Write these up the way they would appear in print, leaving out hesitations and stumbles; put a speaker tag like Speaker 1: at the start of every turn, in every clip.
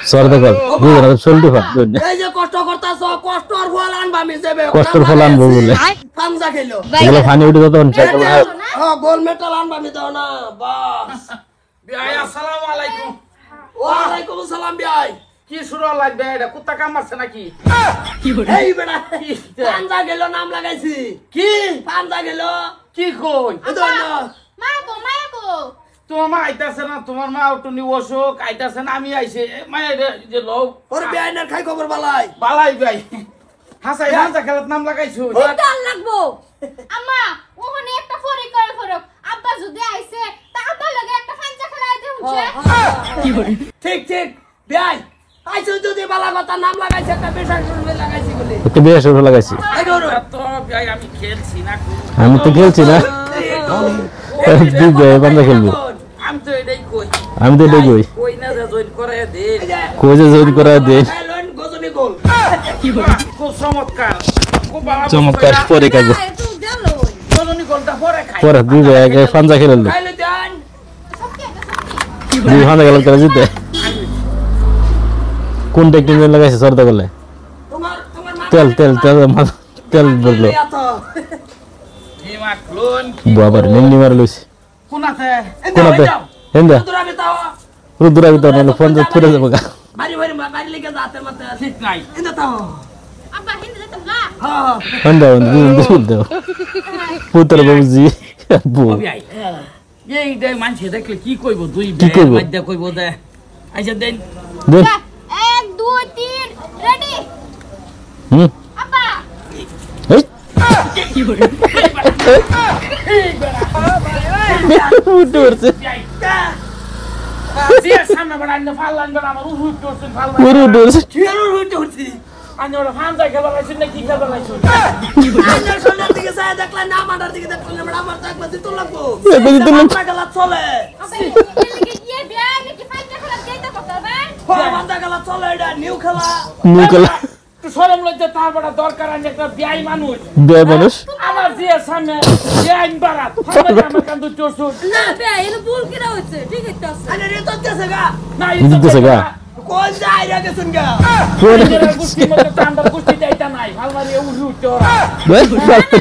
Speaker 1: Sarda call বুঝরা চলতে পার
Speaker 2: এই যে কষ্ট করতাছ কষ্টর ফল আনবা আমি দেবে
Speaker 1: কষ্টর ফল আনবো বলে
Speaker 2: পামজা খেলো
Speaker 1: এগুলো পানি উঠে তখন সাইকেল
Speaker 2: হ্যাঁ গোল মেটাল আনবা আমি দাও না বাস
Speaker 3: ভাই আসসালামু আলাইকুম।
Speaker 2: ওয়া আলাইকুম আসসালাম ভাই
Speaker 3: কি শুরু লাগবে এটা কুত্তা কামড়ছে নাকি?
Speaker 2: এই বেটা পামজা গেল নাম লাগাইছি
Speaker 3: কি
Speaker 2: পামজা গেল
Speaker 3: কি কই
Speaker 4: মাগো
Speaker 3: তোমার মা আইতাছে না, তোমার মা টুনি অসুখ আইতাছে না, আমি আইছে মায়ের যে লোক
Speaker 2: ওর বিয়াইনার খাই খবর বালাই
Speaker 3: বালাই ভাই হাসাই হাসা খেলার নাম লাগাইছো।
Speaker 4: ডাল লাগবো আম্মা ওখানে একটা ফরি করে ফরক আব্বা যদি আইছে তা আব্বা লগে একটা ফাঞ্চা খেলাই দে হচ্ছে
Speaker 2: ঠিক ঠিক বিয়াই আইছো যদি বালা কথা নাম লাগাইছে একটা বেশা শুনবে লাগাইছি বলে
Speaker 1: একটা বিয়ে শুরু লাগাইছি
Speaker 2: এই গরু
Speaker 3: তো ভাই আমি খেলছি না,
Speaker 1: আমি তো খেলছি না দুই ভাই বান্দা খেলবো
Speaker 3: আমি তো এটাই কই
Speaker 1: আমি তো এটাই কই
Speaker 3: কই না যে জয়েন করে দে
Speaker 1: কই যে জয়েন করা দে
Speaker 2: লোন গজনি গোল
Speaker 3: খুব চমৎকার খুব ভালো
Speaker 1: চমৎকার পরে কাজ
Speaker 4: তুই গেলো
Speaker 3: গজনি গোলটা পরে খাই
Speaker 1: পরে দুই ভাই আগে পাঞ্জা খেললো
Speaker 2: খাইলে দেন
Speaker 1: দুই পাঞ্জা খেলাল করে জিতে কোনটা একটু লাগাইছে সরদা করলে
Speaker 2: তোমার তোমার মা
Speaker 1: তেল তেল তেল তেল বললো
Speaker 3: নিমা ক্লোন
Speaker 1: বাবার নিম্নি মার লইছে
Speaker 3: কোন আছে
Speaker 1: কোনাতে হেন্দা
Speaker 2: তোরা বেটাও
Speaker 1: রুদ্রা ভিতর নালে ফোন যা পুরে যাবো গা
Speaker 2: বাড়ি বাড়ি বাড়ি লেগে যাতে মাতে
Speaker 3: ঠিক নাই
Speaker 2: ইন্দা তাও
Speaker 4: আব্বা হিন্দে যেতাম গা
Speaker 2: হ্যাঁ
Speaker 1: হেন্দা দুই দাও পুত্র বাবুজি বউ
Speaker 3: ভাই এই দে মানছে দেখলে কি কইব দুই
Speaker 1: কি
Speaker 3: ভাই
Speaker 1: কইবো?
Speaker 3: মধ্যে কইব দে আচ্ছা দেন
Speaker 1: দেখ
Speaker 4: 1 2 3 রেডি
Speaker 1: হুম
Speaker 4: আব্বা
Speaker 1: এই উঠে উঠছে
Speaker 3: সিয়া সামনে বড় আইনা ফাললান বড় আমার উহু করছেন ফাললান
Speaker 1: পুরো উঠে উঠছে
Speaker 2: কিরোর হইতে উঠছি
Speaker 3: আইনা ওরা ফান্জা খেলা লাইছেন না কি খেলা লাইছেন
Speaker 2: আইনার সোনার দিকে যায় দেখলা না মাদার দিকে দেখলা না আমার তো একবার দিতে লাগবো
Speaker 1: একবার দিতে লাগবো।
Speaker 2: বান্দা গেলা চলে
Speaker 4: আব্বা এদিকে গিয়ে বিয়া নাকি ফাঞ্চা খেলা দেইতা কথা ভাই
Speaker 2: বান্দা গেলা চলে এটা নিউ খেলা
Speaker 1: মুকলা
Speaker 3: তুই শরম লজ্জা তার বড় দরকার আছে একটা বিয়াই মানুষ
Speaker 1: বে মানুষ
Speaker 3: আমার যে সামনে বিয়াই বারাত ফান্জা আমার কান্দু চোরছুট
Speaker 4: না বিয়া এলো ভুল কিরা হইছে ঠিক আছে
Speaker 2: আরে রে তো দেছে গা
Speaker 3: না
Speaker 1: দিতেছে গা
Speaker 2: কোন যায় রে গেছুন গা
Speaker 1: কোন
Speaker 3: গুষ্টি মতো চান্দা গুষ্টি যাইতা নাই ভালমারি উঠু উঠতে ওরা
Speaker 1: বে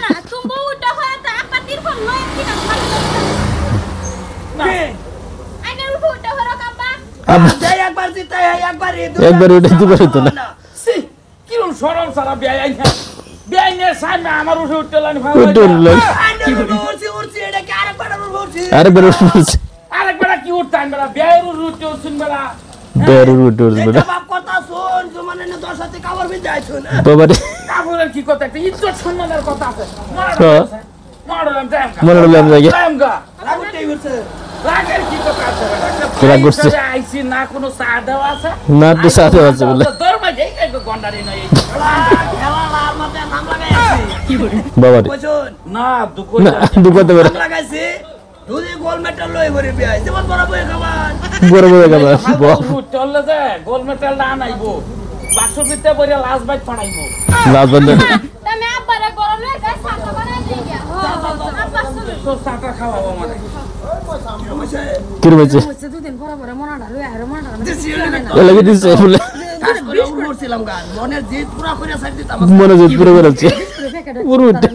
Speaker 4: না তুমি উঠা হয় তা আপা তিরফল লয় কিনা ভালো
Speaker 3: না
Speaker 4: আইনা উঠা হরক আব্বা
Speaker 2: যাই একবার জিতে একবার
Speaker 1: একবার উঠে দিবে হইতো না
Speaker 3: সি কিরম শরম সারা বিয়াই আইনা বিয়াই নে সামনে আমার উঠে উঠতে লানি
Speaker 1: উঠে উঠলো
Speaker 2: উড়ছি উড়ছি এটা কি আরেকবার উড়ছি
Speaker 1: আরে বের উঠছে
Speaker 3: আরেকবার কি উঠতাম বেলা বিয়াই উঠতে উঠছেন বেলা
Speaker 1: বের উঠে উঠছে
Speaker 2: এটা বাপ কথা শুন জমানে না 10 হাতে কাবার বিন্দা আইছো না
Speaker 1: বাবা রে
Speaker 3: কাপড়ের কি কথা একটা ইজ্জত সম্মানের কথা আছে
Speaker 1: হ্যাঁ।
Speaker 3: মরলাম
Speaker 1: মনে হলো আমি জায়গা
Speaker 3: জায়গা
Speaker 2: রাগুতেই উঠছে
Speaker 3: রাগের কি কথা আছে
Speaker 1: রাগ করছে।
Speaker 3: আইছি না কোনো চা দেওয়া আছে
Speaker 1: না তো সাথে আছে বলে
Speaker 3: দরমাজে এই গন্ডারি নাই
Speaker 2: খেলা লাল মাতে নাম লাগাই আছি
Speaker 1: বাবা রে
Speaker 2: বুঝুন
Speaker 3: না দুঃখ
Speaker 1: না দুপাতে বের
Speaker 2: নাম লাগাইছি দুদি গোল মেটাল লই ভরে বিয়াই যেমন বড় বই খাবার
Speaker 1: বড় বড় গাবা
Speaker 3: চললে যে গোল মেটাল না আনাইবো বাক্স দিতে বলে লাশ বাইক ফাড়াইবো
Speaker 1: লাজ বন্ধ
Speaker 4: তুমি আব্বারে গরম লাগে সাথে বানাই দেই গা আব্বা চলে
Speaker 3: তো চাটা খাওয়াবো মানে
Speaker 1: কি রয়েছে
Speaker 4: হচ্ছে দুদিন পরে পরে মনাটা লই আর মনাটা
Speaker 1: এ লাগি দিছে বলে
Speaker 2: কাজ করে উড়ছিলাম গান মনের জিত পুরা করে সাইড দিতাম
Speaker 1: মনে যে পুরো বেরোচ্ছে পুরো উঠে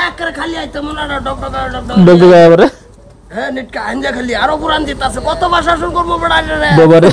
Speaker 2: এক করে খালি আইতো মনাটা ডক ডক
Speaker 1: ডগে গায় বারে
Speaker 2: হ্যাঁ নিটকা আঞ্জা খালি আরো পুরান জিত আছে কত ভাষা শুন করবো বড় রে
Speaker 1: বাবা রে